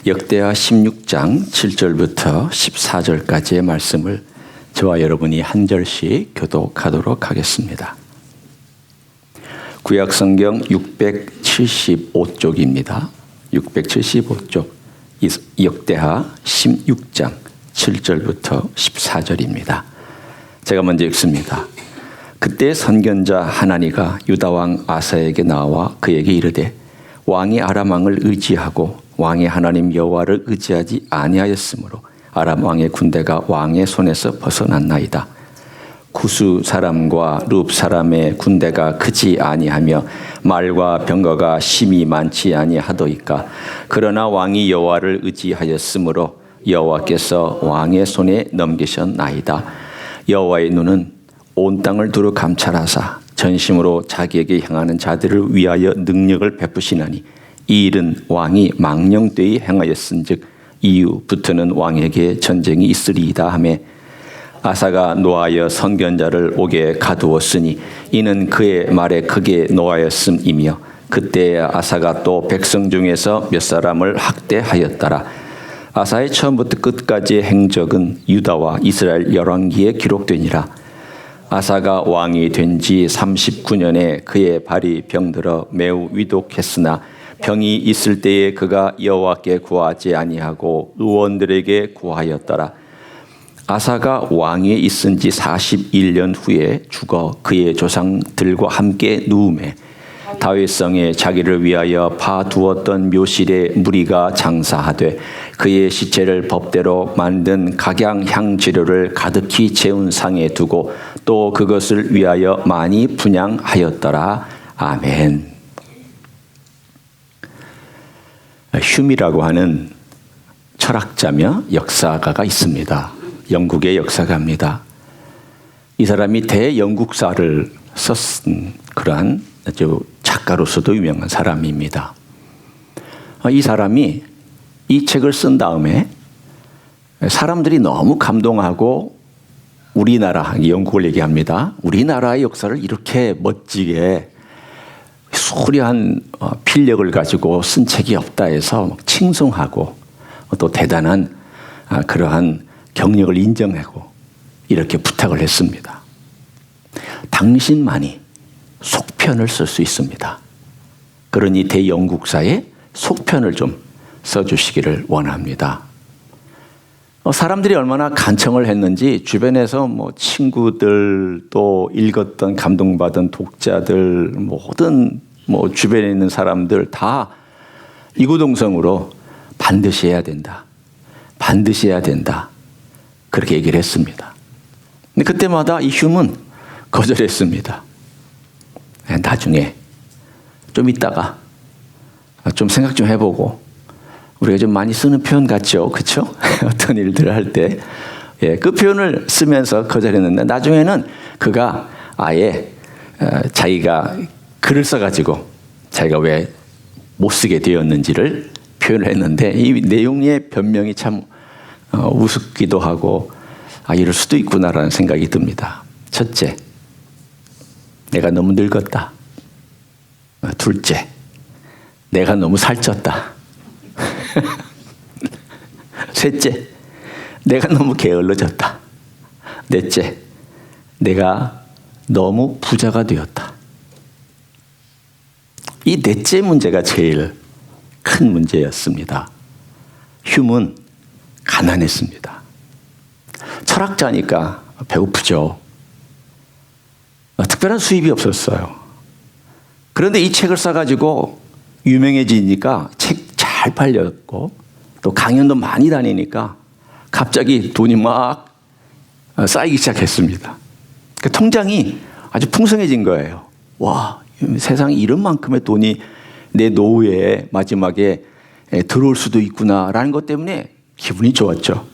역대하 16장 7절부터 14절까지의 말씀을 저와 여러분이 한 절씩 교독하도록 하겠습니다. 구약성경 675쪽입니다. 675쪽 역대하 16장 7절부터 14절입니다. 제가 먼저 읽습니다. 그때 선견자 하나니가 유다왕 아사에게 나와 그에게 이르되 왕이 아람 왕을 의지하고 왕의 하나님 여호와를 의지하지 아니하였으므로 아람 왕의 군대가 왕의 손에서 벗어났나이다. 구스 사람과 룹 사람의 군대가 크지 아니하며 말과 병거가 심히 많지 아니하도이까. 그러나 왕이 여호와를 의지하였으므로 여호와께서 왕의 손에 넘기셨나이다. 여호와의 눈은 온 땅을 두루 감찰하사 전심으로 자기에게 향하는 자들을 위하여 능력을 베푸시나니 이 일은 왕이 망령되이 행하였은즉 이후부터는 왕에게 전쟁이 있으리이다 하매 아사가 노하여 선견자를 옥에 가두었으니 이는 그의 말에 크게 노하였음이며 그때 아사가 또 백성 중에서 몇 사람을 학대하였더라. 아사의 처음부터 끝까지의 행적은 유다와 이스라엘 열왕기에 기록되니라. 아사가 왕이 된 지 39년에 그의 발이 병들어 매우 위독했으나 병이 있을 때에 그가 여호와께 구하지 아니하고 의원들에게 구하였더라. 아사가 왕위에 있은 지 41년 후에 죽어 그의 조상들과 함께 누우매 다윗성에 자기를 위하여 파두었던 묘실에 무리가 장사하되 그의 시체를 법대로 만든 각양향 재료를 가득히 재운 상에 두고 또 그것을 위하여 많이 분향하였더라. 아멘. 휴미라고 하는 철학자며 역사가가 있습니다. 영국의 역사가입니다. 이 사람이 대영국사를 썼은 그러한 아주 작가로서도 유명한 사람입니다. 이 사람이 이 책을 쓴 다음에 사람들이 너무 감동하고 우리나라, 영국을 얘기합니다. 우리나라의 역사를 이렇게 멋지게 수려한 필력을 가지고 쓴 책이 없다 해서 칭송하고 또 대단한 그러한 경력을 인정하고 이렇게 부탁을 했습니다. 당신만이 속편을 쓸 수 있습니다. 그러니 대영국사에 속편을 좀 써주시기를 원합니다. 사람들이 얼마나 간청을 했는지 주변에서 친구들 또 읽었던 감동받은 독자들 모든 주변에 있는 사람들 다 이구동성으로 반드시 해야 된다. 반드시 해야 된다. 그렇게 얘기를 했습니다. 근데 그때마다 이 휴은 거절했습니다. 나중에 좀 있다가 좀 생각 좀 해보고 우리가 좀 많이 쓰는 표현 같죠? 그렇죠? 어떤 일들을 할 때 그 표현을 쓰면서 거절했는데 나중에는 그가 아예 자기가 글을 써가지고 자기가 왜 못 쓰게 되었는지를 표현을 했는데 이 내용의 변명이 참 우습기도 하고 이럴 수도 있구나라는 생각이 듭니다. 첫째, 내가 너무 늙었다. 둘째, 내가 너무 살쪘다. 셋째, 내가 너무 게을러졌다. 넷째, 내가 너무 부자가 되었다. 이 넷째 문제가 제일 큰 문제였습니다. 휴은 가난했습니다. 철학자니까 배고프죠. 특별한 수입이 없었어요. 그런데 이 책을 써가지고 유명해지니까 책 잘 팔렸고 또 강연도 많이 다니니까 갑자기 돈이 막 쌓이기 시작했습니다. 통장이 아주 풍성해진 거예요. 와, 세상에 이런 만큼의 돈이 내 노후에 마지막에 들어올 수도 있구나라는 것 때문에 기분이 좋았죠.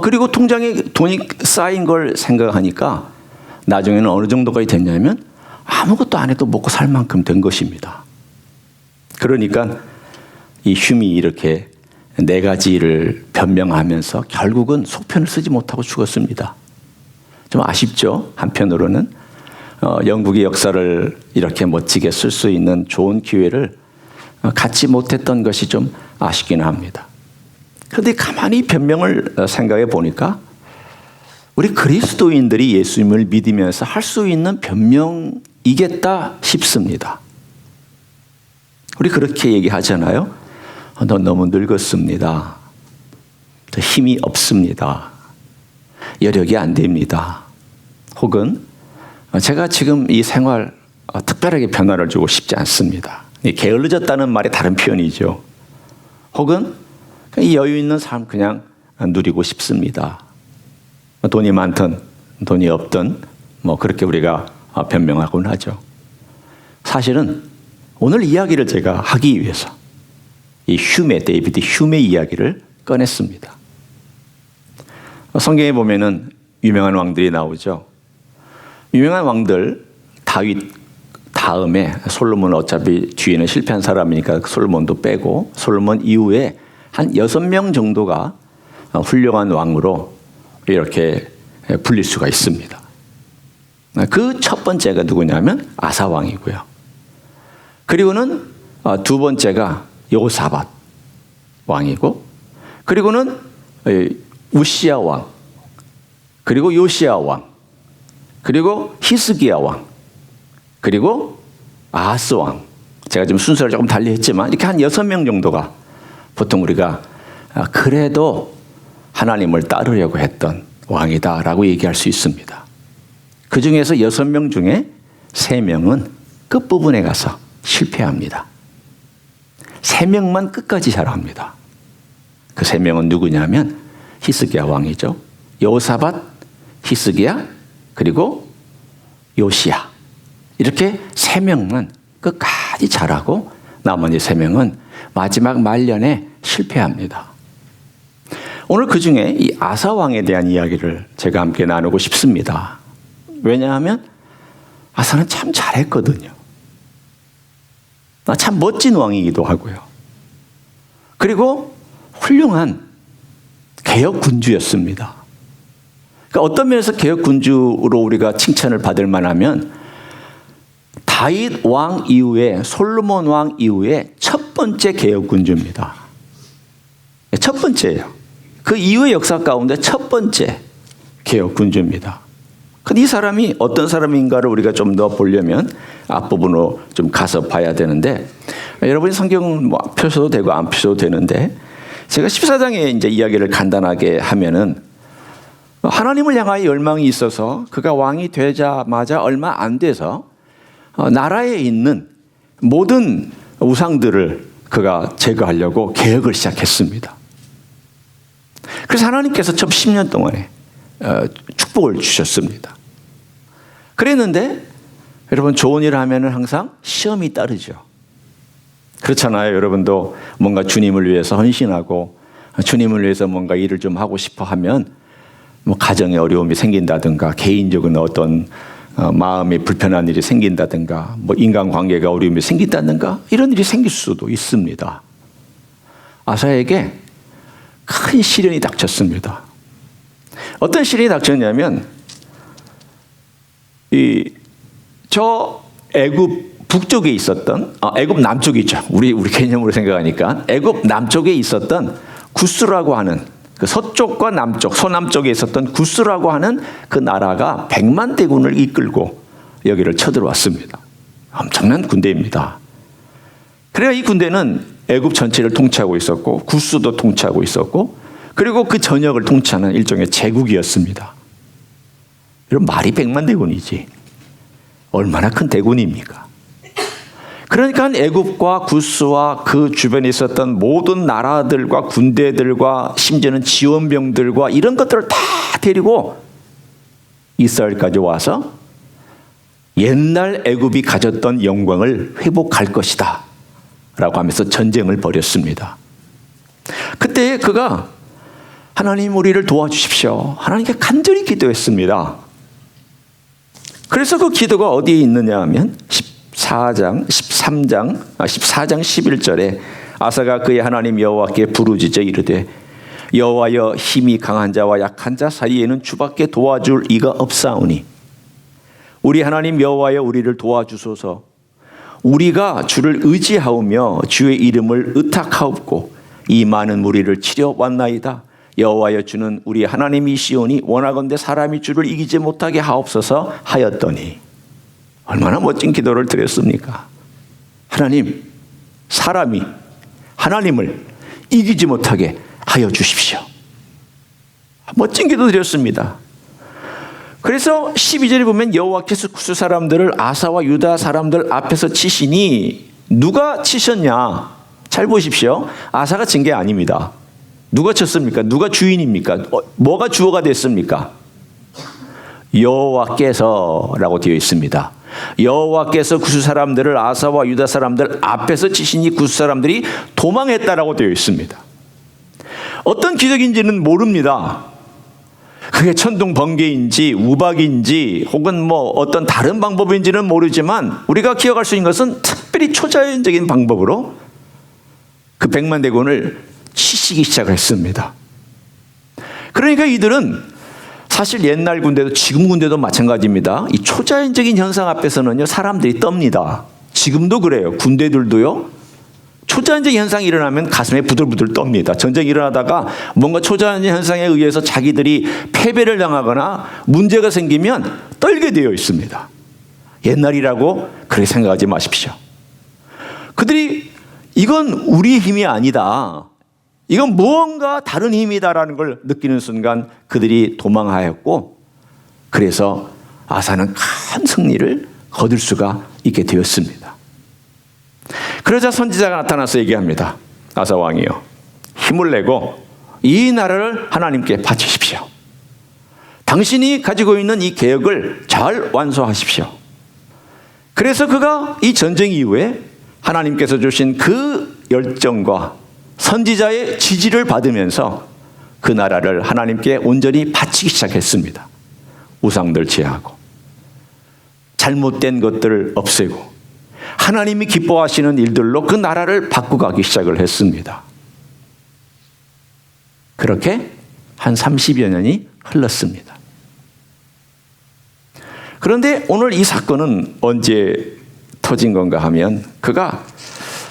그리고 통장에 돈이 쌓인 걸 생각하니까 나중에는 어느 정도까지 됐냐면 아무것도 안 해도 먹고 살 만큼 된 것입니다. 그러니까 이 휴이 이렇게 네 가지를 변명하면서 결국은 속편을 쓰지 못하고 죽었습니다. 좀 아쉽죠? 한편으로는 영국의 역사를 이렇게 멋지게 쓸 수 있는 좋은 기회를 갖지 못했던 것이 좀 아쉽긴 합니다. 그런데 가만히 변명을 생각해 보니까 우리 그리스도인들이 예수님을 믿으면서 할 수 있는 변명이겠다 싶습니다. 우리 그렇게 얘기하잖아요. 너 너무 늙었습니다. 더 힘이 없습니다. 여력이 안 됩니다. 혹은 제가 지금 이 생활 특별하게 변화를 주고 싶지 않습니다. 게을러졌다는 말의 다른 표현이죠. 혹은 여유 있는 삶 그냥 누리고 싶습니다. 돈이 많든 돈이 없든 그렇게 우리가 변명하곤 하죠. 사실은 오늘 이야기를 제가 하기 위해서 이 데이비드 휴메 이야기를 꺼냈습니다. 성경에 보면은 유명한 왕들이 나오죠. 유명한 왕들 다윗 다음에 솔로몬은 어차피 뒤에는 실패한 사람이니까 솔로몬도 빼고 솔로몬 이후에 한 6명 정도가 훌륭한 왕으로 이렇게 불릴 수가 있습니다. 그 첫 번째가 누구냐면 아사 왕이고요. 그리고는 두 번째가 여호사밧 왕이고, 그리고는 우시야 왕, 그리고 요시야 왕, 그리고 히스기야 왕, 그리고 아하스 왕. 제가 지금 순서를 조금 달리 했지만 이렇게 한 6명 정도가 보통 우리가 그래도 하나님을 따르려고 했던 왕이다라고 얘기할 수 있습니다. 그 중에서 6명 중에 3명은 끝부분에 가서 실패합니다. 3명만 끝까지 잘합니다. 그 3명은 누구냐면 히스기야 왕이죠. 여호사밧, 히스기야, 그리고 요시야. 이렇게 3명만 끝까지 잘하고 나머지 3명은 마지막 말년에 실패합니다. 오늘 그 중에 이 아사 왕에 대한 이야기를 제가 함께 나누고 싶습니다. 왜냐하면 아사는 참 잘했거든요. 참 멋진 왕이기도 하고요. 그리고 훌륭한 개혁 군주였습니다. 그러니까 어떤 면에서 개혁 군주로 우리가 칭찬을 받을 만하면 다윗 왕 이후에 솔로몬 왕 이후에 첫 번째 개혁 군주입니다. 첫 번째예요. 그 이후의 역사 가운데 첫 번째 개혁 군주입니다. 근데 이 사람이 어떤 사람인가를 우리가 좀 더 보려면 앞부분으로 좀 가서 봐야 되는데, 여러분이 성경은 펴셔도 되고 안 펴셔도 되는데, 제가 14장에 이제 이야기를 간단하게 하면은 하나님을 향하여 열망이 있어서 그가 왕이 되자마자 얼마 안 돼서 나라에 있는 모든 우상들을 그가 제거하려고 개혁을 시작했습니다. 그래서 하나님께서 첫 10년 동안에 축복을 주셨습니다. 그랬는데 여러분, 좋은 일을 하면은 항상 시험이 따르죠. 그렇잖아요. 여러분도 뭔가 주님을 위해서 헌신하고 주님을 위해서 뭔가 일을 좀 하고 싶어 하면 가정에 어려움이 생긴다든가, 개인적인 어떤 마음이 불편한 일이 생긴다든가, 인간관계가 어려움이 생긴다든가, 이런 일이 생길 수도 있습니다. 아사에게 큰 시련이 닥쳤습니다. 어떤 시련이 닥쳤냐면, 저 애굽 북쪽에 있었던, 애굽 남쪽이죠. 우리 개념으로 생각하니까 애굽 남쪽에 있었던 구스라고 하는, 그 서쪽과 남쪽, 서남쪽에 있었던 구스라고 하는 그 나라가 100만 대군을 이끌고 여기를 쳐들어왔습니다. 엄청난 군대입니다. 그래야 이 군대는 애굽 전체를 통치하고 있었고 구스도 통치하고 있었고, 그리고 그 전역을 통치하는 일종의 제국이었습니다. 이런 말이 100만 대군이지 얼마나 큰 대군입니까? 그러니까 애굽과 구스와 그 주변에 있었던 모든 나라들과 군대들과 심지어는 지원병들과 이런 것들을 다 데리고 이스라엘까지 와서 옛날 애굽이 가졌던 영광을 회복할 것이다 라고 하면서 전쟁을 벌였습니다. 그때 그가 하나님, 우리를 도와주십시오, 하나님께 간절히 기도했습니다. 그래서 그 기도가 어디에 있느냐 하면 14장 11절에 아사가 그의 하나님 여호와께 부르짖어 이르되, 여호와여, 힘이 강한 자와 약한 자 사이에는 주밖에 도와줄 이가 없사오니 우리 하나님 여호와여, 우리를 도와주소서. 우리가 주를 의지하오며 주의 이름을 의탁하옵고 이 많은 무리를 치려 왔나이다. 여호와여 주는 우리 하나님이시오니 원하건대 사람이 주를 이기지 못하게 하옵소서 하였더니 얼마나 멋진 기도를 드렸습니까? 하나님, 사람이 하나님을 이기지 못하게 하여 주십시오. 멋진 기도 드렸습니다. 그래서 12절에 보면 여호와께서 구스 사람들을 아사와 유다 사람들 앞에서 치시니 누가 치셨냐? 잘 보십시오. 아사가 친 게 아닙니다. 누가 쳤습니까? 누가 주인입니까? 뭐가 주어가 됐습니까? 여호와께서라고 되어 있습니다. 여호와께서 구스 사람들을 아사와 유다 사람들 앞에서 치시니 구스 사람들이 도망했다라고 되어 있습니다. 어떤 기적인지는 모릅니다. 그게 천둥 번개인지 우박인지 혹은 뭐 어떤 다른 방법인지는 모르지만 우리가 기억할 수 있는 것은 특별히 초자연적인 방법으로 그 백만대군을 치시기 시작했습니다. 그러니까 이들은 사실 옛날 군대도 지금 군대도 마찬가지입니다. 이 초자연적인 현상 앞에서는요 사람들이 떱니다. 지금도 그래요. 군대들도요. 초자연적 현상이 일어나면 가슴에 부들부들 떱니다. 전쟁이 일어나다가 뭔가 초자연적 현상에 의해서 자기들이 패배를 당하거나 문제가 생기면 떨게 되어 있습니다. 옛날이라고 그렇게 생각하지 마십시오. 그들이 이건 우리 힘이 아니다. 이건 무언가 다른 힘이다라는 걸 느끼는 순간 그들이 도망하였고 그래서 아사는 큰 승리를 거둘 수가 있게 되었습니다. 그러자 선지자가 나타나서 얘기합니다. 아사 왕이요, 힘을 내고 이 나라를 하나님께 바치십시오. 당신이 가지고 있는 이 계획을 잘 완수하십시오. 그래서 그가 이 전쟁 이후에 하나님께서 주신 그 열정과 선지자의 지지를 받으면서 그 나라를 하나님께 온전히 바치기 시작했습니다. 우상들 제하고 잘못된 것들을 없애고 하나님이 기뻐하시는 일들로 그 나라를 바꾸가기 시작을 했습니다. 그렇게 한 30여 년이 흘렀습니다. 그런데 오늘 이 사건은 언제 터진 건가 하면 그가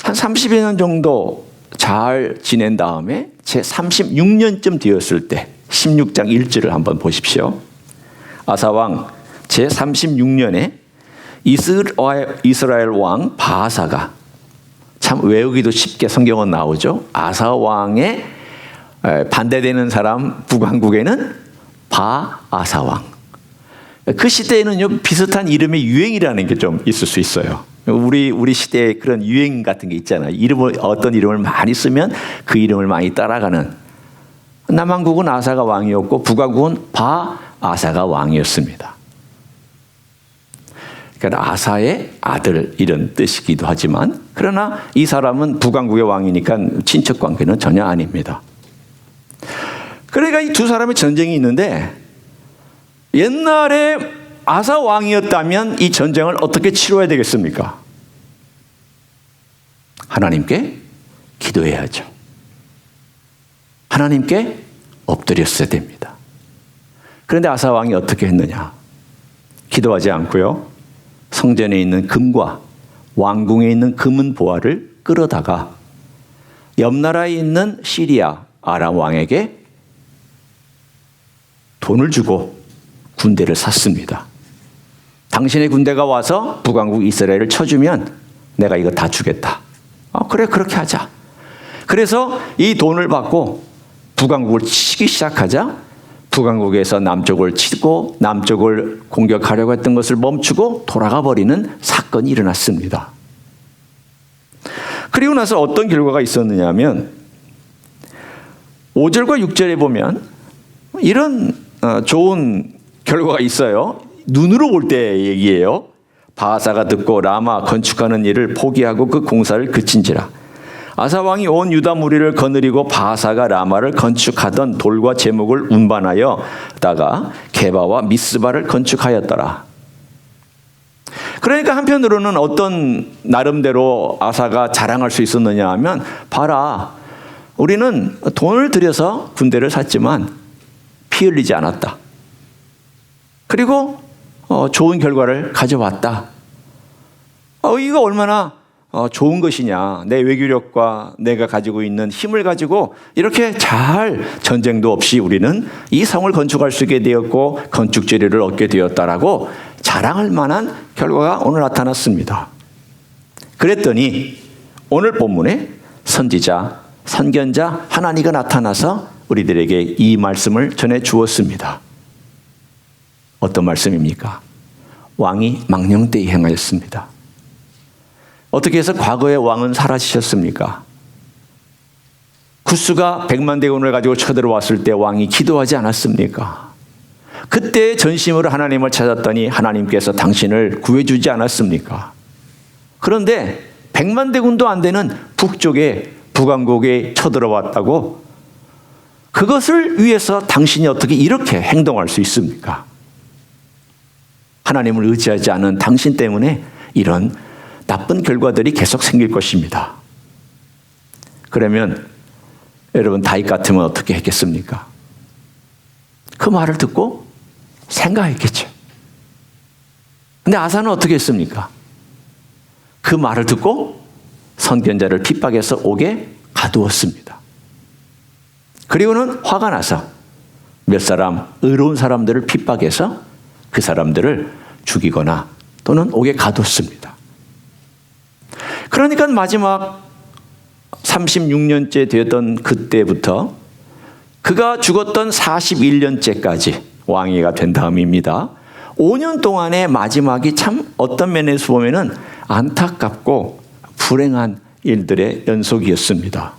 한 30여 년 정도 잘 지낸 다음에 제 36년쯤 되었을 때 16장 1절을 한번 보십시오. 아사왕 제 36년에 이스라엘 왕 바아사가, 참 외우기도 쉽게 성경은 나오죠. 아사 왕에 반대되는 사람 북왕국에는 바아사 왕. 그 시대에는요 비슷한 이름의 유행이라는 게 좀 있을 수 있어요. 우리 시대에 그런 유행 같은 게 있잖아요. 어떤 이름을 많이 쓰면 그 이름을 많이 따라가는. 남왕국은 아사가 왕이었고 북왕국은 바아사가 왕이었습니다. 그러니까 아사의 아들 이런 뜻이기도 하지만 그러나 이 사람은 북왕국의 왕이니까 친척 관계는 전혀 아닙니다. 그러니까 이 두 사람의 전쟁이 있는데 옛날에 아사 왕이었다면 이 전쟁을 어떻게 치러야 되겠습니까? 하나님께 기도해야죠. 하나님께 엎드렸어야 됩니다. 그런데 아사 왕이 어떻게 했느냐? 기도하지 않고요. 성전에 있는 금과 왕궁에 있는 금은 보화를 끌어다가 옆 나라에 있는 시리아 아람 왕에게 돈을 주고 군대를 샀습니다. 당신의 군대가 와서 북왕국 이스라엘을 쳐주면 내가 이거 다 주겠다. 그래 그렇게 하자. 그래서 이 돈을 받고 북왕국을 치기 시작하자 북왕국에서 남쪽을 치고 남쪽을 공격하려고 했던 것을 멈추고 돌아가 버리는 사건이 일어났습니다. 그리고 나서 어떤 결과가 있었느냐 하면 5절과 6절에 보면 이런 좋은 결과가 있어요. 눈으로 볼 때 얘기예요. 바하사가 듣고 라마 건축하는 일을 포기하고 그 공사를 그친지라. 아사 왕이 온 유다 무리를 거느리고 바하사가 라마를 건축하던 돌과 제목을 운반하여다가 게바와 미스바를 건축하였더라. 그러니까 한편으로는 어떤 나름대로 아사가 자랑할 수 있었느냐 하면 봐라, 우리는 돈을 들여서 군대를 샀지만 피 흘리지 않았다. 그리고 좋은 결과를 가져왔다. 이거 얼마나 좋은 것이냐. 내 외교력과 내가 가지고 있는 힘을 가지고 이렇게 잘 전쟁도 없이 우리는 이 성을 건축할 수 있게 되었고 건축 재료를 얻게 되었다라고 자랑할 만한 결과가 오늘 나타났습니다. 그랬더니 오늘 본문에 선지자, 선견자 하나니가 나타나서 우리들에게 이 말씀을 전해 주었습니다. 어떤 말씀입니까? 왕이 망령되이 행하였습니다. 어떻게 해서 과거의 왕은 사라지셨습니까? 구스가 100만 대군을 가지고 쳐들어왔을 때 왕이 기도하지 않았습니까? 그때 전심으로 하나님을 찾았더니 하나님께서 당신을 구해주지 않았습니까? 그런데 100만 대군도 안 되는 북쪽에 북왕국에 쳐들어왔다고 그것을 위해서 당신이 어떻게 이렇게 행동할 수 있습니까? 하나님을 의지하지 않은 당신 때문에 이런 나쁜 결과들이 계속 생길 것입니다. 그러면 여러분 다윗 같으면 어떻게 했겠습니까? 그 말을 듣고 생각했겠죠. 근데 아사는 어떻게 했습니까? 그 말을 듣고 선견자를 핍박해서 옥에 가두었습니다. 그리고는 화가 나서 몇 사람 의로운 사람들을 핍박해서 그 사람들을 죽이거나 또는 옥에 가뒀습니다. 그러니까 마지막 36년째 되었던 그때부터 그가 죽었던 41년째까지 왕위가 된 다음입니다. 5년 동안의 마지막이 참 어떤 면에서 보면은 안타깝고 불행한 일들의 연속이었습니다.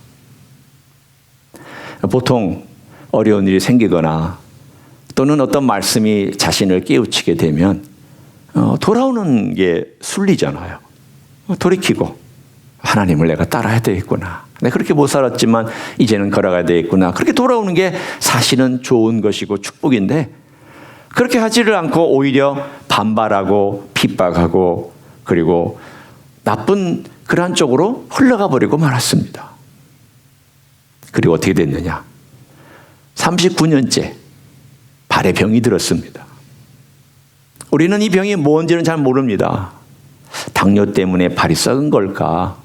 보통 어려운 일이 생기거나 또는 어떤 말씀이 자신을 깨우치게 되면 돌아오는 게 순리잖아요. 돌이키고 하나님을 내가 따라야 되겠구나. 내가 그렇게 못 살았지만 이제는 걸어가야 되겠구나. 그렇게 돌아오는 게 사실은 좋은 것이고 축복인데 그렇게 하지를 않고 오히려 반발하고 핍박하고 그리고 나쁜 그러한 쪽으로 흘러가 버리고 말았습니다. 그리고 어떻게 됐느냐? 39년째 발에 병이 들었습니다. 우리는 이 병이 뭔지는 잘 모릅니다. 당뇨 때문에 발이 썩은 걸까?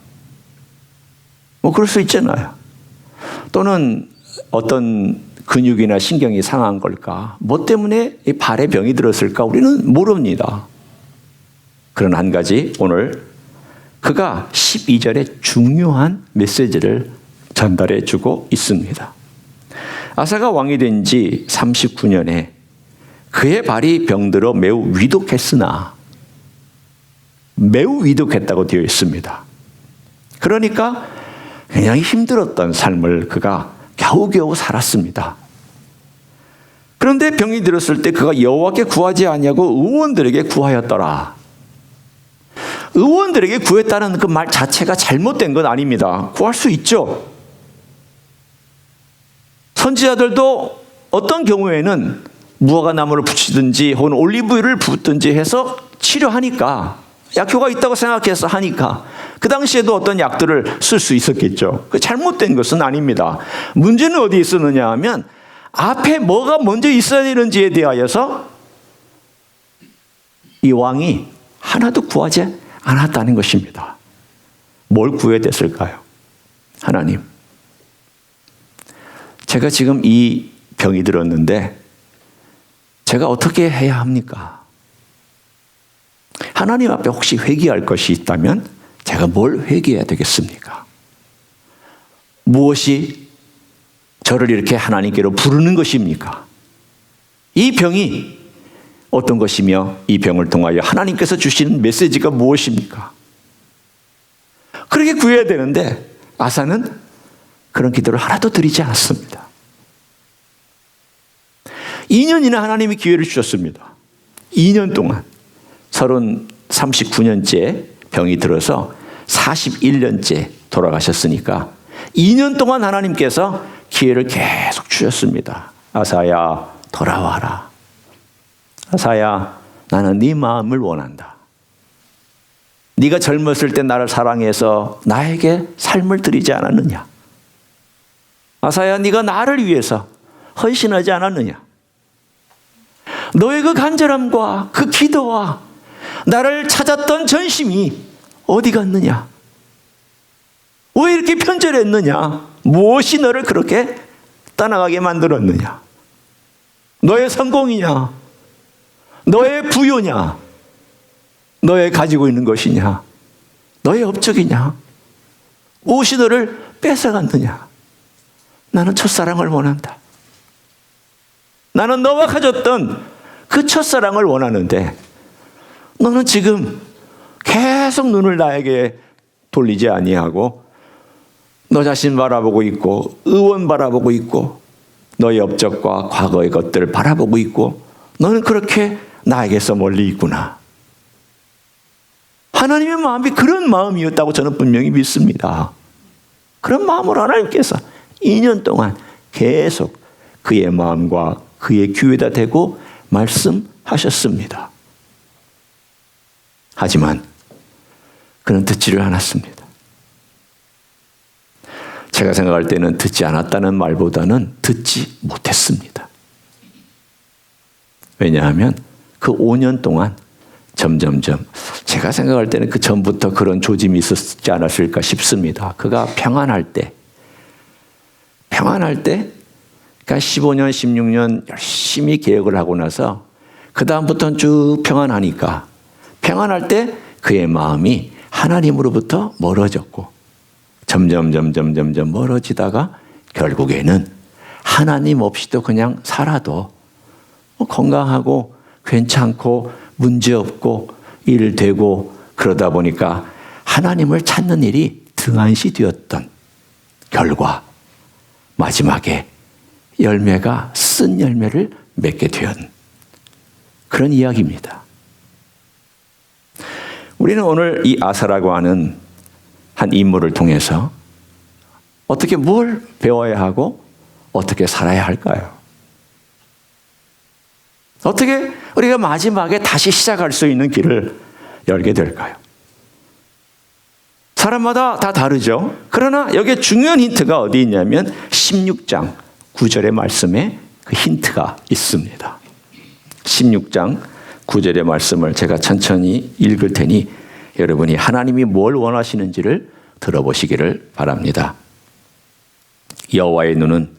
그럴 수 있잖아요. 또는 어떤 근육이나 신경이 상한 걸까? 뭐 때문에 이 발에 병이 들었을까? 우리는 모릅니다. 그런 한 가지 오늘 그가 12절에 중요한 메시지를 전달해 주고 있습니다. 아사가 왕이 된 지 39년에 그의 발이 병들어 매우 위독했으나 매우 위독했다고 되어 있습니다. 그러니까 굉장히 힘들었던 삶을 그가 겨우겨우 살았습니다. 그런데 병이 들었을 때 그가 여호와께 구하지 아니하고 의원들에게 구하였더라. 의원들에게 구했다는 그 말 자체가 잘못된 건 아닙니다. 구할 수 있죠. 선지자들도 어떤 경우에는 무화과 나무를 붙이든지 혹은 올리브유를 붓든지 해서 치료하니까 약효가 있다고 생각해서 하니까 그 당시에도 어떤 약들을 쓸 수 있었겠죠. 그 잘못된 것은 아닙니다. 문제는 어디에 있었느냐 하면 앞에 뭐가 먼저 있어야 되는지에 대하여서 이 왕이 하나도 구하지 않았다는 것입니다. 뭘 구해야 됐을까요? 하나님, 제가 지금 이 병이 들었는데 제가 어떻게 해야 합니까? 하나님 앞에 혹시 회개할 것이 있다면 제가 뭘 회개해야 되겠습니까? 무엇이 저를 이렇게 하나님께로 부르는 것입니까? 이 병이 어떤 것이며 이 병을 통하여 하나님께서 주시는 메시지가 무엇입니까? 그렇게 구해야 되는데 아사는 그런 기도를 하나도 드리지 않았습니다. 2년이나 하나님이 기회를 주셨습니다. 2년 동안 39년째 병이 들어서 41년째 돌아가셨으니까 2년 동안 하나님께서 기회를 계속 주셨습니다. 아사야, 돌아와라. 아사야, 나는 네 마음을 원한다. 네가 젊었을 때 나를 사랑해서 나에게 삶을 드리지 않았느냐? 아사야, 네가 나를 위해서 헌신하지 않았느냐? 너의 그 간절함과 그 기도와 나를 찾았던 전심이 어디 갔느냐? 왜 이렇게 편절했느냐? 무엇이 너를 그렇게 떠나가게 만들었느냐? 너의 성공이냐? 너의 부유냐? 너의 가지고 있는 것이냐? 너의 업적이냐? 무엇이 너를 뺏어갔느냐? 나는 첫사랑을 원한다. 나는 너와 가졌던 그 첫사랑을 원하는데 너는 지금 계속 눈을 나에게 돌리지 아니하고 너 자신 바라보고 있고 의원 바라보고 있고 너의 업적과 과거의 것들을 바라보고 있고 너는 그렇게 나에게서 멀리 있구나. 하나님의 마음이 그런 마음이었다고 저는 분명히 믿습니다. 그런 마음으로 하나님께서 2년 동안 계속 그의 마음과 그의 귀에다 대고 말씀하셨습니다. 하지만 그는 듣지를 않았습니다. 제가 생각할 때는 듣지 않았다는 말보다는 듣지 못했습니다. 왜냐하면 그 5년 동안 점점점 제가 생각할 때는 그 전부터 그런 조짐이 있었지 않았을까 싶습니다. 그가 평안할 때 그러니까 15년, 16년 열심히 개혁을 하고 나서 그 다음부터는 쭉 평안하니까 평안할 때 그의 마음이 하나님으로부터 멀어졌고 점점 멀어지다가 결국에는 하나님 없이도 그냥 살아도 건강하고 괜찮고 문제없고 일 되고 그러다 보니까 하나님을 찾는 일이 등한시 되었던 결과 마지막에 열매가 쓴 열매를 맺게 된 그런 이야기입니다. 우리는 오늘 이 아사라고 하는 한 인물을 통해서 어떻게 뭘 배워야 하고 어떻게 살아야 할까요? 어떻게 우리가 마지막에 다시 시작할 수 있는 길을 열게 될까요? 사람마다 다 다르죠. 그러나 여기에 중요한 힌트가 어디 있냐면 16장 9절의 말씀에 그 힌트가 있습니다. 16장 9절의 말씀을 제가 천천히 읽을 테니 여러분이 하나님이 뭘 원하시는지를 들어보시기를 바랍니다. 여호와의 눈은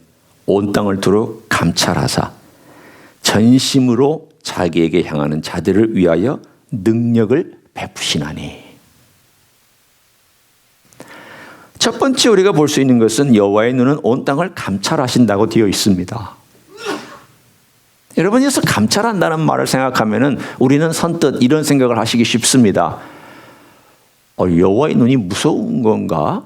온 땅을 두루 감찰하사 전심으로 자기에게 향하는 자들을 위하여 능력을 베푸시나니. 첫 번째 우리가 볼 수 있는 것은 여호와의 눈은 온 땅을 감찰하신다고 되어 있습니다. 여러분이 여기서 감찰한다는 말을 생각하면은 우리는 선뜻 이런 생각을 하시기 쉽습니다. 여호와의 눈이 무서운 건가?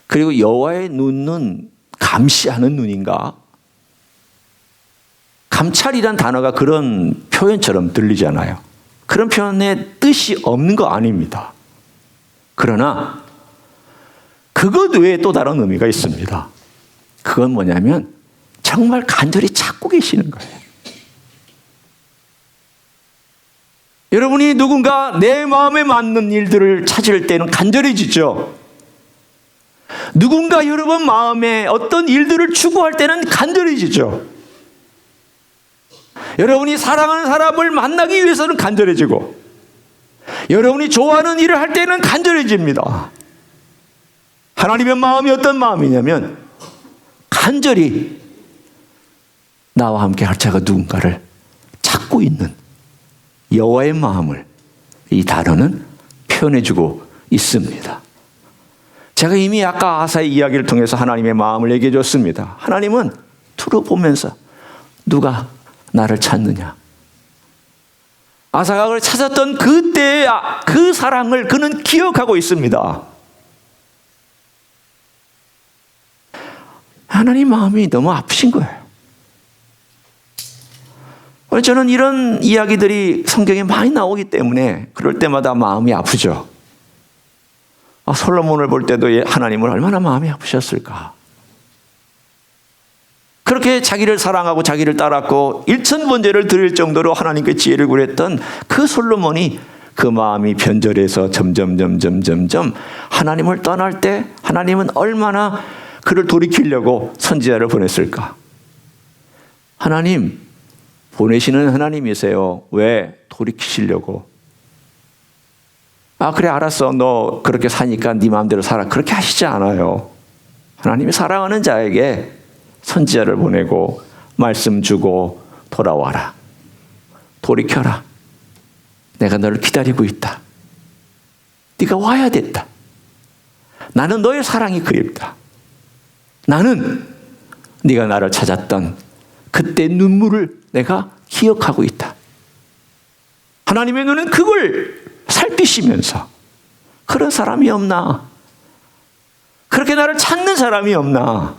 그리고 여호와의 눈은 감시하는 눈인가? 감찰이란 단어가 그런 표현처럼 들리잖아요. 그런 표현의 뜻이 없는 거 아닙니다. 그러나 그것 외에 또 다른 의미가 있습니다. 그건 뭐냐면 정말 간절히 찾고 계시는 거예요. 여러분이 누군가 내 마음에 맞는 일들을 찾을 때는 간절해지죠. 누군가 여러분 마음에 어떤 일들을 추구할 때는 간절해지죠. 여러분이 사랑하는 사람을 만나기 위해서는 간절해지고 여러분이 좋아하는 일을 할 때는 간절해집니다. 하나님의 마음이 어떤 마음이냐면 간절히 나와 함께 할 자가 누군가를 찾고 있는 여호와의 마음을 이 단어는 표현해주고 있습니다. 제가 이미 아까 아사의 이야기를 통해서 하나님의 마음을 얘기해 줬습니다. 하나님은 두루 보면서 누가 나를 찾느냐. 아사가 그를 찾았던 그때의 그 사랑을 그는 기억하고 있습니다. 하나님 마음이 너무 아프신 거예요. 저는 이런 이야기들이 성경에 많이 나오기 때문에 그럴 때마다 마음이 아프죠. 솔로몬을 볼 때도 하나님을 얼마나 마음이 아프셨을까. 그렇게 자기를 사랑하고 자기를 따랐고 일천번제를 드릴 정도로 하나님께 지혜를 구했던 그 솔로몬이 그 마음이 변절해서 점점 하나님을 떠날 때 하나님은 얼마나 그를 돌이키려고 선지자를 보냈을까. 하나님 보내시는 하나님이세요. 왜? 돌이키시려고. 아, 그래, 알았어. 너 그렇게 사니까 네 마음대로 살아. 그렇게 하시지 않아요. 하나님이 사랑하는 자에게 선지자를 보내고 말씀 주고 돌아와라. 돌이켜라. 내가 너를 기다리고 있다. 네가 와야 된다. 나는 너의 사랑이 그립다. 나는 네가 나를 찾았던 그때 눈물을 내가 기억하고 있다. 하나님의 눈은 그걸 살피시면서 그런 사람이 없나? 그렇게 나를 찾는 사람이 없나?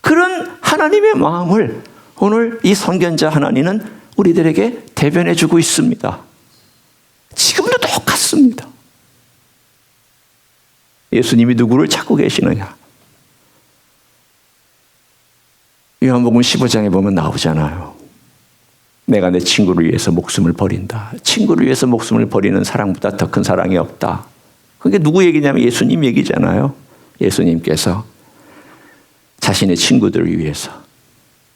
그런 하나님의 마음을 오늘 이 선견자 하나님은 우리들에게 대변해 주고 있습니다. 지금도 똑같습니다. 예수님이 누구를 찾고 계시느냐? 요한복음 15장에 보면 나오잖아요. 내가 내 친구를 위해서 목숨을 버린다. 친구를 위해서 목숨을 버리는 사랑보다 더 큰 사랑이 없다. 그게 누구 얘기냐면 예수님 얘기잖아요. 예수님께서 자신의 친구들을 위해서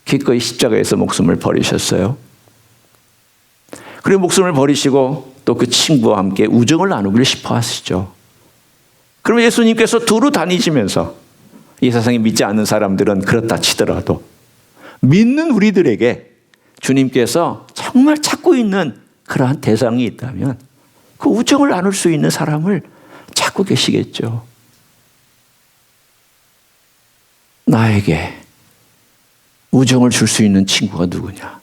기꺼이 십자가에서 목숨을 버리셨어요. 그리고 목숨을 버리시고 또 그 친구와 함께 우정을 나누기를 싶어 하시죠. 그러면 예수님께서 두루 다니시면서 이 세상에 믿지 않는 사람들은 그렇다 치더라도 믿는 우리들에게 주님께서 정말 찾고 있는 그러한 대상이 있다면 그 우정을 나눌 수 있는 사람을 찾고 계시겠죠. 나에게 우정을 줄 수 있는 친구가 누구냐?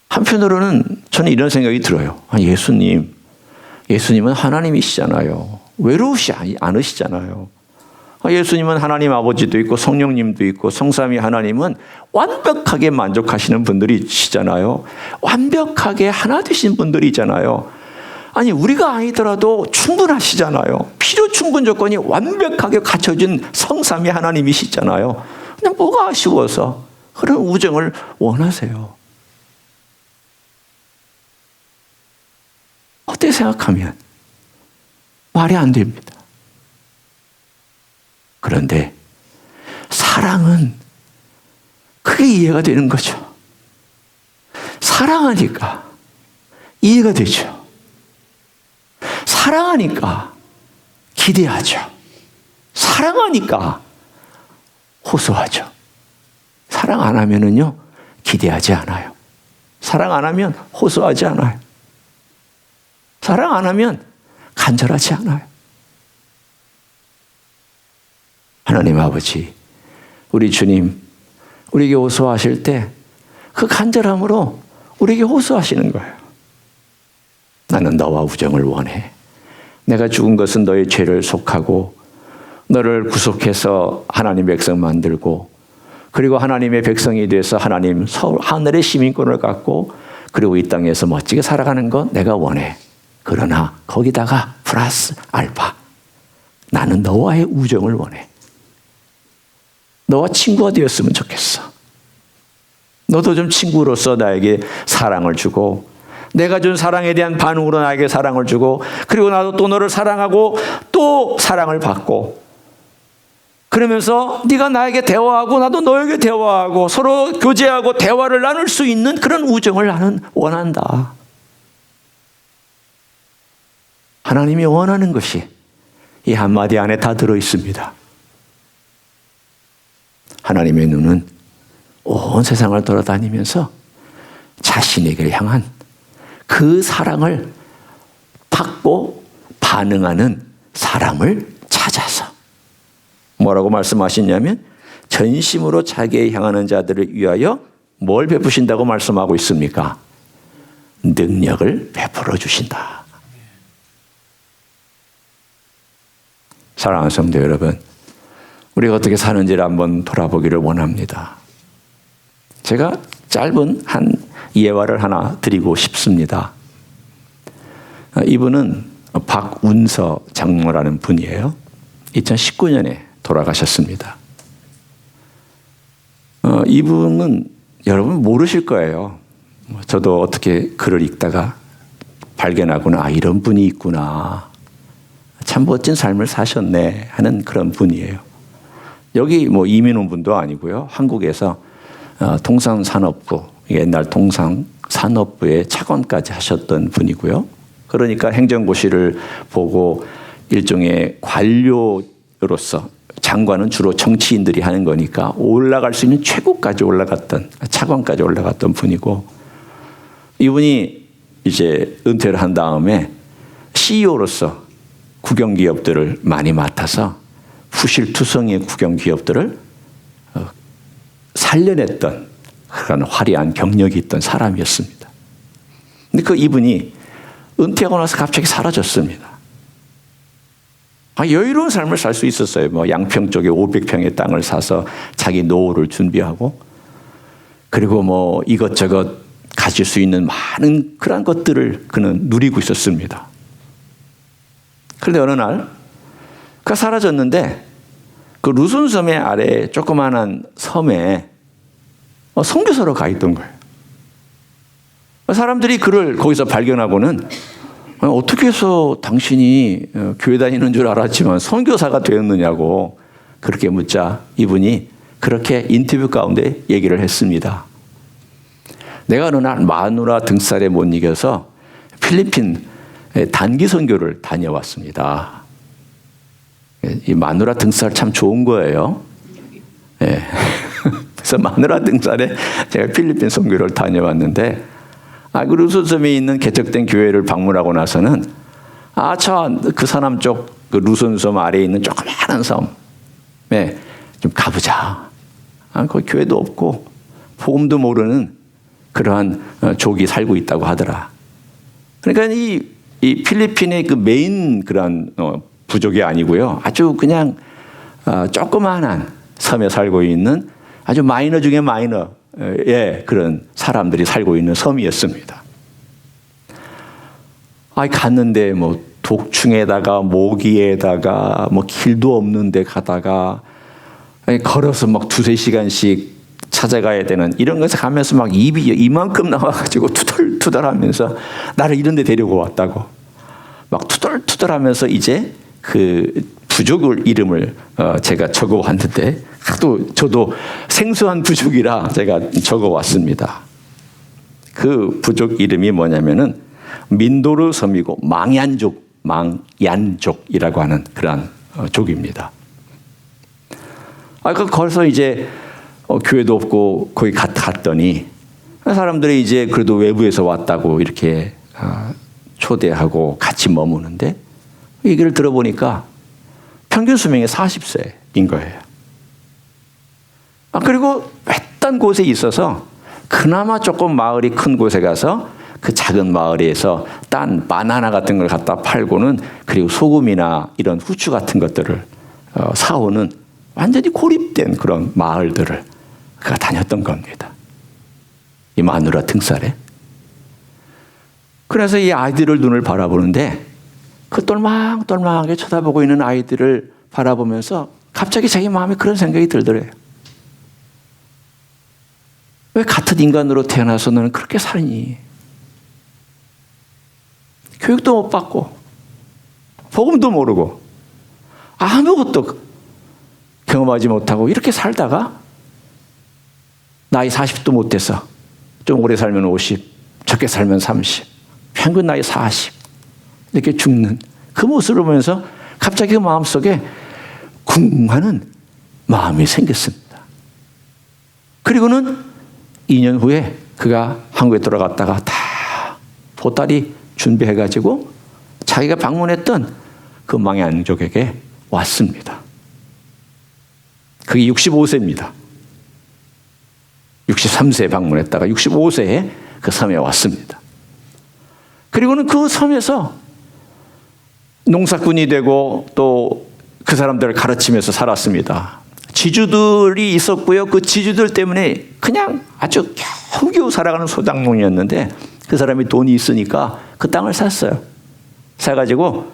한편으로는 저는 이런 생각이 들어요. 예수님은 하나님이시잖아요. 외로우시 않으시잖아요. 예수님은 하나님 아버지도 있고 성령님도 있고 성삼위 하나님은 완벽하게 만족하시는 분들이시잖아요. 완벽하게 하나 되신 분들이잖아요. 아니, 우리가 아니더라도 충분하시잖아요. 필요 충분 조건이 완벽하게 갖춰진 성삼위 하나님이시잖아요. 근데 뭐가 아쉬워서 그런 우정을 원하세요? 어떻게 생각하면 말이 안 됩니다. 그런데 사랑은 그게 이해가 되는 거죠. 사랑하니까 이해가 되죠. 사랑하니까 기대하죠. 사랑하니까 호소하죠. 사랑 안 하면은요, 기대하지 않아요. 사랑 안 하면 호소하지 않아요. 사랑 안 하면 간절하지 않아요. 하나님 아버지, 우리 주님, 우리에게 호소하실 때 그 간절함으로 우리에게 호소하시는 거예요. 나는 너와 우정을 원해. 내가 죽은 것은 너의 죄를 속하고 너를 구속해서 하나님 백성 만들고 그리고 하나님의 백성이 돼서 하나님 하늘의 시민권을 갖고 그리고 이 땅에서 멋지게 살아가는 것 내가 원해. 그러나 거기다가 플러스 알파. 나는 너와의 우정을 원해. 너와 친구가 되었으면 좋겠어. 너도 좀 친구로서 나에게 사랑을 주고 내가 준 사랑에 대한 반응으로 나에게 사랑을 주고 그리고 나도 또 너를 사랑하고 또 사랑을 받고 그러면서 네가 나에게 대화하고 나도 너에게 대화하고 서로 교제하고 대화를 나눌 수 있는 그런 우정을 나는 원한다. 하나님이 원하는 것이 이 한마디 안에 다 들어있습니다. 하나님의 눈은 온 세상을 돌아다니면서 자신에게 향한 그 사랑을 받고 반응하는 사람을 찾아서 뭐라고 말씀하시냐면 전심으로 자기에 향하는 자들을 위하여 뭘 베푸신다고 말씀하고 있습니까? 능력을 베풀어 주신다. 사랑하는 성도 여러분, 우리가 어떻게 사는지를 한번 돌아보기를 원합니다. 제가 짧은 한 예화를 하나 드리고 싶습니다. 이분은 박운서 장로라는 분이에요. 2019년에 돌아가셨습니다. 이분은 여러분 모르실 거예요. 저도 어떻게 글을 읽다가 발견하구나. 이런 분이 있구나. 참 멋진 삶을 사셨네 하는 그런 분이에요. 여기 이민 온 분도 아니고요. 한국에서 통상산업부, 옛날 통상 산업부의 차관까지 하셨던 분이고요. 그러니까 행정고시를 보고 일종의 관료로서, 장관은 주로 정치인들이 하는 거니까 올라갈 수 있는 최고까지 올라갔던, 차관까지 올라갔던 분이고, 이분이 이제 은퇴를 한 다음에 CEO로서 국영기업들을 많이 맡아서 후실투성이의 국영기업들을 살려냈던 그런 화려한 경력이 있던 사람이었습니다. 근데 그 이분이 은퇴하고 나서 갑자기 사라졌습니다. 여유로운 삶을 살 수 있었어요. 뭐 양평 쪽에 500평의 땅을 사서 자기 노후를 준비하고, 그리고 뭐 이것저것 가질 수 있는 많은 그런 것들을 그는 누리고 있었습니다. 그런데 어느 날 그가 사라졌는데 그 루손섬의 아래 조그마한 섬에 선교사로 가 있던 거예요. 사람들이 그를 거기서 발견하고는 어떻게 해서 당신이 교회 다니는 줄 알았지만 선교사가 되었느냐고 그렇게 묻자 이분이 그렇게 인터뷰 가운데 얘기를 했습니다. 내가 어느 날 마누라 등살에 못 이겨서 필리핀 단기 선교를 다녀왔습니다. 이 마누라 등살 참 좋은 거예요. 네. 그래서 마누라 등살에 제가 필리핀 선교를 다녀왔는데, 그 루손섬에 있는 개척된 교회를 방문하고 나서는 그 서남 쪽 그 루손섬 아래에 있는 조그마한 섬에 좀 가보자. 거기 교회도 없고 복음도 모르는 그러한 족이 살고 있다고 하더라. 그러니까 이 필리핀의 그 메인 그런 부족이 아니고요. 아주 그냥 조그마한 섬에 살고 있는 아주 마이너 중에 마이너의 그런 사람들이 살고 있는 섬이었습니다. 갔는데 뭐 독충에다가 모기에다가 뭐 길도 없는 데 가다가 걸어서 막 2-3시간씩 찾아가야 되는 이런 것에 가면서 막 입이 이만큼 나와가지고 투덜투덜하면서 나를 이런 데 데리고 왔다고 막 투덜투덜하면서 이제 그 부족을 이름을 제가 적어 왔는데 하도 저도 생소한 부족이라 제가 적어 왔습니다. 그 부족 이름이 뭐냐면은 민도르 섬이고 망얀족이라고 하는 그러한 족입니다. 거기서 이제 교회도 없고 거기 갔더니 사람들이 이제 그래도 외부에서 왔다고 이렇게 초대하고 같이 머무는데 얘기를 들어보니까 평균 수명이 40세인 거예요. 그리고 외딴 곳에 있어서 그나마 조금 마을이 큰 곳에 가서 그 작은 마을에서 딴 바나나 같은 걸 갖다 팔고는 그리고 소금이나 이런 후추 같은 것들을 사오는 완전히 고립된 그런 마을들을 그가 다녔던 겁니다. 이 마누라 등살에. 그래서 이 아이들을 눈을 바라보는데 그 똘망똘망하게 쳐다보고 있는 아이들을 바라보면서 갑자기 자기 마음에 그런 생각이 들더래요. 왜 같은 인간으로 태어나서 너는 그렇게 살니? 교육도 못 받고 복음도 모르고 아무것도 경험하지 못하고 이렇게 살다가 나이 40도 못 돼서 좀 오래 살면 50, 적게 살면 30, 평균 나이 40 이렇게 죽는 그 모습을 보면서 갑자기 그 마음속에 궁하는 마음이 생겼습니다. 그리고는 2년 후에 그가 한국에 돌아갔다가 다 보따리 준비해가지고 자기가 방문했던 그 망얀족에게 왔습니다. 그게 65세입니다. 63세에 방문했다가 65세에 그 섬에 왔습니다. 그리고는 그 섬에서 농사꾼이 되고 또 그 사람들을 가르치면서 살았습니다. 지주들이 있었고요. 그 지주들 때문에 그냥 아주 겨우겨우 살아가는 소작농이었는데 그 사람이 돈이 있으니까 그 땅을 샀어요. 사가지고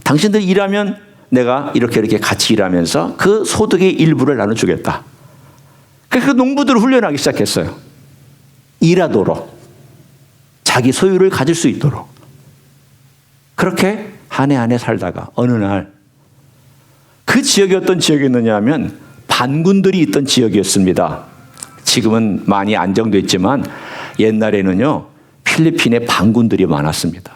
당신들 일하면 내가 이렇게 같이 일하면서 그 소득의 일부를 나눠주겠다. 그래서 그 농부들을 훈련하기 시작했어요. 일하도록. 자기 소유를 가질 수 있도록. 그렇게 한 해 한 해 살다가 어느 날 그 지역이 어떤 지역이었느냐 하면 반군들이 있던 지역이었습니다. 지금은 많이 안정됐지만 옛날에는요, 필리핀에 반군들이 많았습니다.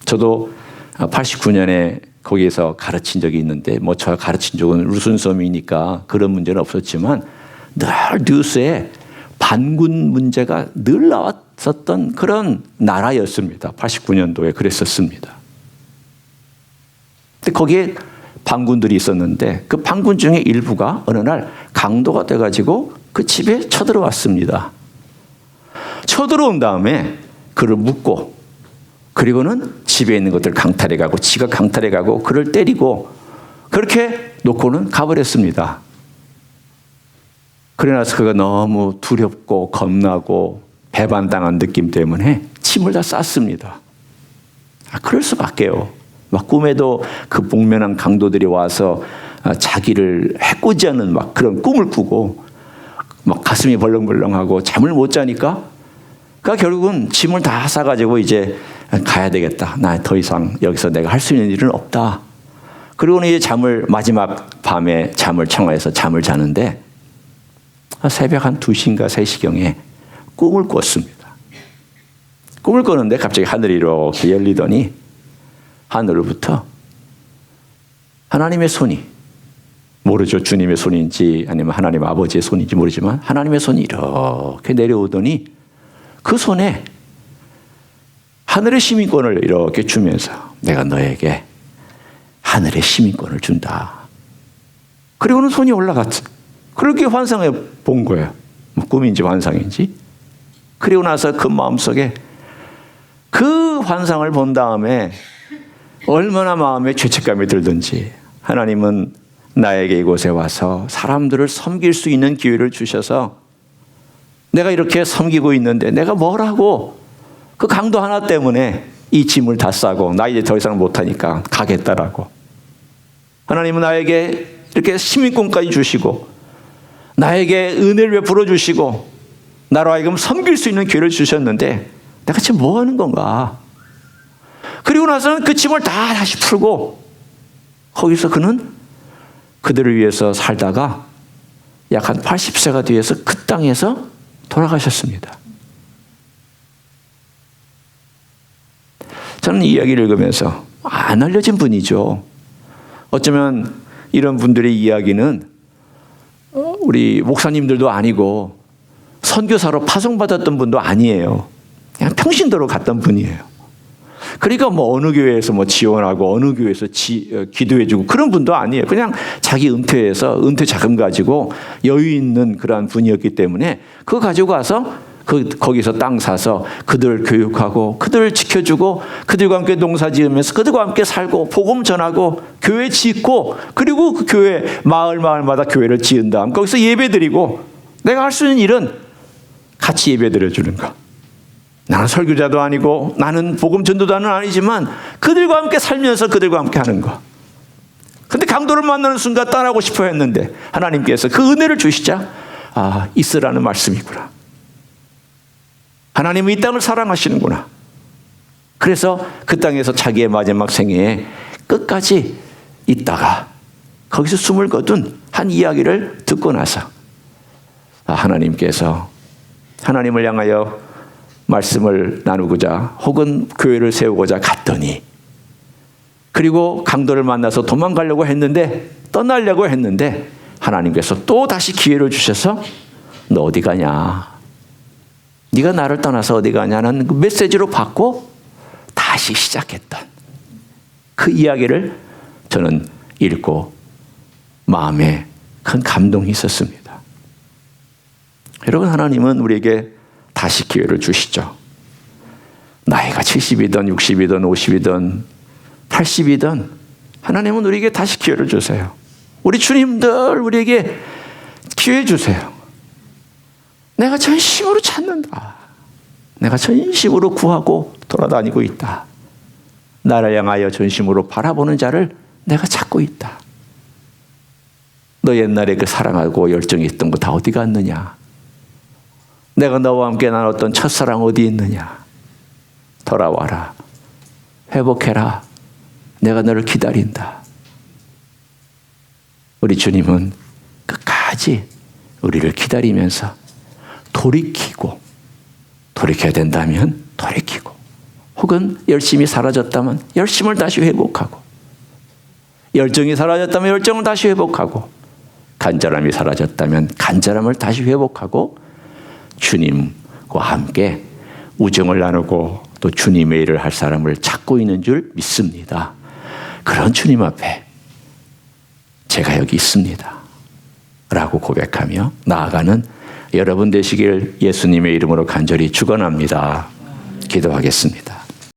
저도 89년에 거기에서 가르친 적이 있는데, 뭐 제가 가르친 적은 루슨섬이니까 그런 문제는 없었지만 늘 뉴스에 반군 문제가 늘 나왔었던 그런 나라였습니다. 89년도에 그랬었습니다. 근데 거기에 반군들이 있었는데 그 반군 중에 일부가 어느 날 강도가 돼가지고 그 집에 쳐들어왔습니다. 쳐들어온 다음에 그를 묶고, 그리고는 집에 있는 것들 강탈해 가고, 지가 강탈해 가고, 그를 때리고, 그렇게 놓고는 가버렸습니다. 그래 나서 그가 너무 두렵고 겁나고 배반당한 느낌 때문에 침을 다 쌌습니다. 그럴 수밖에요. 막 꿈에도 그 복면한 강도들이 와서 자기를 해코지하는 막 그런 꿈을 꾸고, 막 가슴이 벌렁벌렁하고 잠을 못 자니까, 그러니까 결국은 짐을 다 싸가지고 이제 가야 되겠다. 나 더 이상 여기서 내가 할 수 있는 일은 없다. 그리고는 이제 마지막 밤에 잠을 청하해서 잠을 자는데, 새벽 한 2시인가 3시경에 꿈을 꿨습니다. 꿈을 꿨는데 갑자기 하늘이 이렇게 열리더니 하늘로부터 하나님의 손이, 모르죠, 주님의 손인지 아니면 하나님 아버지의 손인지 모르지만 하나님의 손이 이렇게 내려오더니 그 손에 하늘의 시민권을 이렇게 주면서 내가 너에게 하늘의 시민권을 준다. 그리고는 손이 올라갔어. 그렇게 환상해 본 거예요. 뭐 꿈인지 환상인지. 그리고 나서 그 마음속에 그 환상을 본 다음에 얼마나 마음에 죄책감이 들든지, 하나님은 나에게 이곳에 와서 사람들을 섬길 수 있는 기회를 주셔서 내가 이렇게 섬기고 있는데 내가 뭘 하고 그 강도 하나 때문에 이 짐을 다 싸고 나 이제 더 이상 못하니까 가겠다라고. 하나님은 나에게 이렇게 시민권까지 주시고 나에게 은혜를 베풀어 주시고 나로 하여금 섬길 수 있는 기회를 주셨는데 내가 지금 뭐 하는 건가? 그리고 나서는 그 짐을 다 다시 풀고 거기서 그는 그들을 위해서 살다가 약 한 80세가 뒤에서 그 땅에서 돌아가셨습니다. 저는 이 이야기를 읽으면서 안 알려진 분이죠. 어쩌면 이런 분들의 이야기는 우리 목사님들도 아니고 선교사로 파송받았던 분도 아니에요. 그냥 평신도로 갔던 분이에요. 그러니까 뭐 어느 교회에서 뭐 지원하고 어느 교회에서 기도해주고 그런 분도 아니에요. 그냥 자기 은퇴해서 은퇴 자금 가지고 여유 있는 그러한 분이었기 때문에 그거 가지고 와서 거기서 땅 사서 그들을 교육하고 그들을 지켜주고 그들과 함께 농사 지으면서 그들과 함께 살고 복음 전하고 교회 짓고, 그리고 그 교회 마을마다 교회를 지은 다음 거기서 예배드리고, 내가 할 수 있는 일은 같이 예배드려주는 거. 나는 설교자도 아니고 나는 복음 전도자는 아니지만 그들과 함께 살면서 그들과 함께 하는 거. 근데 강도를 만나는 순간 떠나고 싶어 했는데 하나님께서 그 은혜를 주시자 있으라는 말씀이구나. 하나님은 이 땅을 사랑하시는구나. 그래서 그 땅에서 자기의 마지막 생애에 끝까지 있다가 거기서 숨을 거둔 한 이야기를 듣고 나서 하나님께서 하나님을 향하여 말씀을 나누고자 혹은 교회를 세우고자 갔더니, 그리고 강도를 만나서 도망가려고 했는데, 떠나려고 했는데 하나님께서 또 다시 기회를 주셔서 너 어디 가냐? 네가 나를 떠나서 어디 가냐는 그 메시지로 받고 다시 시작했던 그 이야기를 저는 읽고 마음에 큰 감동이 있었습니다. 여러분, 하나님은 우리에게 다시 기회를 주시죠. 나이가 70이든 60이든 50이든 80이든 하나님은 우리에게 다시 기회를 주세요. 우리 주님들 우리에게 기회 주세요. 내가 전심으로 찾는다. 내가 전심으로 구하고 돌아다니고 있다. 나를 향하여 전심으로 바라보는 자를 내가 찾고 있다. 너 옛날에 그 사랑하고 열정이 있던 거 다 어디 갔느냐? 내가 너와 함께 나눴던 첫사랑 어디 있느냐? 돌아와라. 회복해라. 내가 너를 기다린다. 우리 주님은 끝까지 우리를 기다리면서 돌이키고 돌이켜야 된다면 돌이키고, 혹은 열심이 사라졌다면 열심을 다시 회복하고, 열정이 사라졌다면 열정을 다시 회복하고, 간절함이 사라졌다면 간절함을 다시 회복하고, 주님과 함께 우정을 나누고 또 주님의 일을 할 사람을 찾고 있는 줄 믿습니다. 그런 주님 앞에 제가 여기 있습니다 라고 고백하며 나아가는 여러분 되시길 예수님의 이름으로 간절히 축원합니다. 기도하겠습니다.